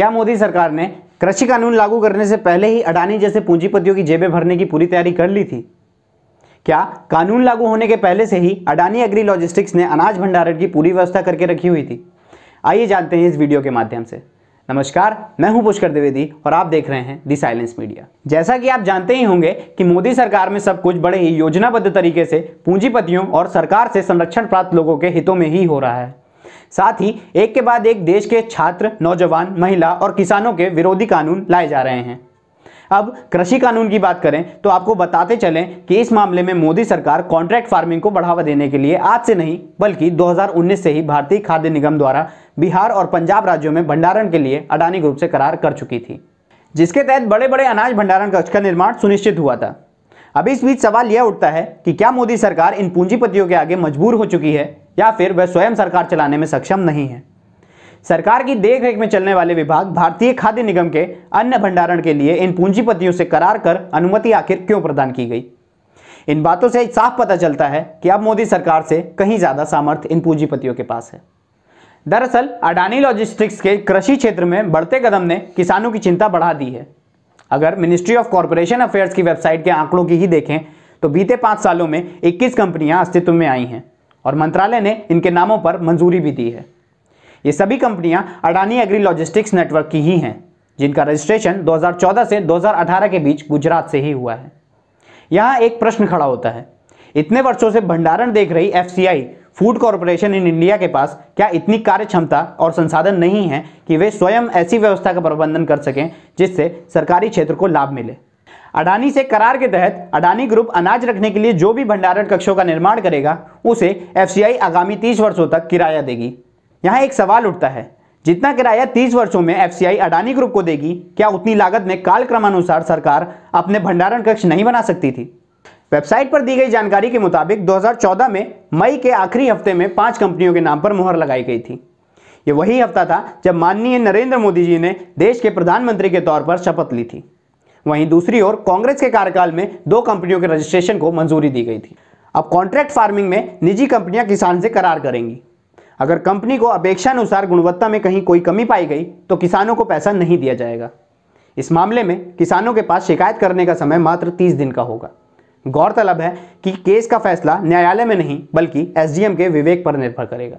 क्या मोदी सरकार ने कृषि कानून लागू करने से पहले ही अडानी जैसे पूंजीपतियों की जेबें भरने की पूरी तैयारी कर ली थी? क्या कानून लागू होने के पहले से ही अडानी एग्री लॉजिस्टिक्स ने अनाज भंडारण की पूरी व्यवस्था करके रखी हुई थी? आइए जानते हैं इस वीडियो के माध्यम से। नमस्कार, मैं हूं पुष्कर द्विवेदी और आप देख रहे हैं दी साइलेंस मीडिया। जैसा कि आप जानते ही होंगे कि मोदी सरकार में सब कुछ बड़े ही योजनाबद्ध तरीके से पूंजीपतियों और सरकार से संरक्षण प्राप्त लोगों के हितों में ही हो रहा है। साथ ही एक के बाद एक देश के छात्र, नौजवान, महिला और किसानों के विरोधी कानून लाए जा रहे हैं। अब कृषि कानून की बात करें तो आपको बताते चलें कि इस मामले में मोदी सरकार कॉन्ट्रैक्ट फार्मिंग को बढ़ावा देने के लिए आज से नहीं बल्कि 2019 से ही भारतीय खाद्य निगम द्वारा बिहार और पंजाब राज्यों में भंडारण के लिए अडानी ग्रुप से करार कर चुकी थी, जिसके तहत बड़े बड़े अनाज भंडारण कक्ष का निर्माण सुनिश्चित हुआ था। अब इस बीच सवाल यह उठता है कि क्या मोदी सरकार इन पूंजीपतियों के आगे मजबूर हो चुकी है या फिर वह स्वयं सरकार चलाने में सक्षम नहीं है। सरकार की देखरेख में चलने वाले विभाग भारतीय खाद्य निगम के अन्न भंडारण के लिए इन पूंजीपतियों से करार कर अनुमति आखिर क्यों प्रदान की गई? इन बातों से साफ पता चलता है कि अब मोदी सरकार से कहीं ज्यादा सामर्थ्य इन पूंजीपतियों के पास है। दरअसल अडानी लॉजिस्टिक्स के कृषि क्षेत्र में बढ़ते कदम ने किसानों की चिंता बढ़ा दी है। अगर मिनिस्ट्री ऑफ कॉर्पोरेशन अफेयर्स की वेबसाइट के आंकड़ों की ही देखें तो बीते 5 सालों में 21 कंपनियां अस्तित्व में आई हैं और मंत्रालय ने इनके नामों पर मंजूरी भी दी है। ये सभी कंपनियां अडानी एग्री लॉजिस्टिक्स नेटवर्क की ही हैं, जिनका रजिस्ट्रेशन 2014 से 2018 के बीच गुजरात से ही हुआ है। यहाँ एक प्रश्न खड़ा होता है, इतने वर्षों से भंडारण देख रही FCI food corporation in India के पास क्या इतनी कार्य क्षमता और संसाधन नहीं है कि वे स्वयं ऐसी व्यवस्था का प्रबंधन कर सकें जिससे सरकारी क्षेत्र को लाभ मिले? अडानी से करार के तहत अडानी ग्रुप अनाज रखने के लिए जो भी भंडारण कक्षों का निर्माण करेगा उसे FCI आगामी 30 वर्षों तक किराया देगी। यहाँ एक सवाल उठता है, जितना किराया 30 वर्षों में FCI अडानी ग्रुप को देगी, क्या उतनी लागत में कालक्रमानुसार सरकार अपने भंडारण कक्ष नहीं बना सकती थी? वेबसाइट पर दी गई जानकारी के मुताबिक 2014 में मई के आखिरी हफ्ते में 5 कंपनियों के नाम पर मुहर लगाई गई थी। ये वही हफ्ता था जब माननीय नरेंद्र मोदी जी ने देश के प्रधानमंत्री के तौर पर शपथ ली थी। वहीं दूसरी ओर कांग्रेस के कार्यकाल में 2 कंपनियों के रजिस्ट्रेशन को मंजूरी दी गई थी। अब कॉन्ट्रैक्ट फार्मिंग में निजी कंपनियां किसान से करार करेंगी। अगर कंपनी को अपेक्षानुसार गुणवत्ता में कहीं कोई कमी पाई गई तो किसानों को पैसा नहीं दिया जाएगा। इस मामले में किसानों के पास शिकायत करने का समय मात्र 30 दिन का होगा। गौरतलब है कि केस का फैसला न्यायालय में नहीं बल्कि SDM के विवेक पर निर्भर करेगा।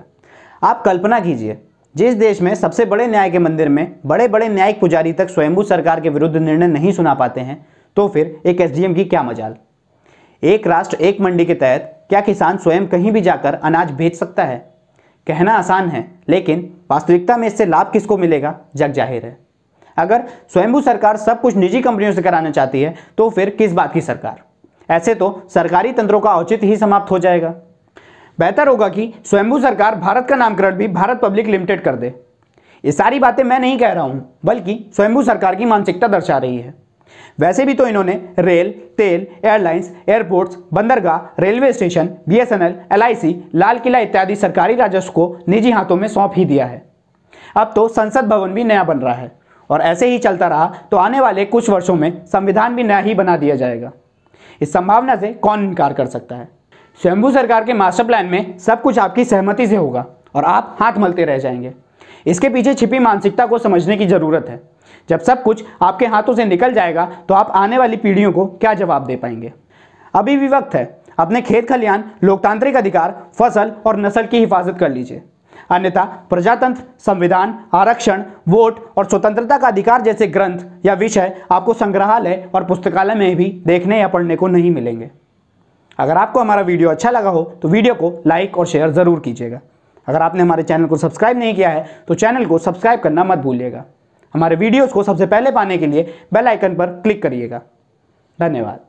आप कल्पना कीजिए, जिस देश में सबसे बड़े न्याय के मंदिर में बड़े बड़े न्यायिक पुजारी तक स्वयंभू सरकार के विरुद्ध निर्णय नहीं सुना पाते हैं, तो फिर एक SDM की क्या मजाल? एक राष्ट्र एक मंडी के तहत क्या किसान स्वयं कहीं भी जाकर अनाज बेच सकता है? कहना आसान है, लेकिन वास्तविकता में इससे लाभ किसको मिलेगा जग जाहिर है। अगर स्वयंभू सरकार सब कुछ निजी कंपनियों से कराना चाहती है तो फिर किस बात की सरकार? ऐसे तो सरकारी तंत्रों का औचित्य ही समाप्त हो जाएगा। बेहतर होगा कि स्वयंभू सरकार भारत का नामकरण भी भारत पब्लिक लिमिटेड कर दे। ये सारी बातें मैं नहीं कह रहा हूं, बल्कि स्वयंभू सरकार की मानसिकता दर्शा रही है। वैसे भी तो इन्होंने रेल, तेल, एयरलाइंस, एयरपोर्ट्स, बंदरगाह, railway station, BSNL, LIC, Lal Qila इत्यादि सरकारी राजस्व को निजी हाथों में सौंप ही दिया है। अब तो संसद भवन भी नया बन रहा है और ऐसे ही चलता रहा तो आने वाले कुछ वर्षों में संविधान भी नया ही बना दिया जाएगा। इस संभावना से कौन इनकार कर सकता है? स्वयंभू सरकार के मास्टर प्लान में सब कुछ आपकी सहमति से होगा और आप हाथ मलते रह जाएंगे। इसके पीछे छिपी मानसिकता को समझने की जरूरत है। जब सब कुछ आपके हाथों से निकल जाएगा तो आप आने वाली पीढ़ियों को क्या जवाब दे पाएंगे? अभी भी वक्त है, अपने खेत खलियान, लोकतांत्रिक अधिकार, फसल और नस्ल की हिफाजत कर लीजिए। अन्यथा प्रजातंत्र, संविधान, आरक्षण, वोट और स्वतंत्रता का अधिकार जैसे ग्रंथ या विषय आपको संग्रहालय और पुस्तकालय में भी देखने या पढ़ने को नहीं मिलेंगे। अगर आपको हमारा वीडियो अच्छा लगा हो तो वीडियो को लाइक और शेयर जरूर कीजिएगा। अगर आपने हमारे चैनल को सब्सक्राइब नहीं किया है तो चैनल को सब्सक्राइब करना मत भूलिएगा। हमारे वीडियोस को सबसे पहले पाने के लिए बेल आइकन पर क्लिक करिएगा। धन्यवाद।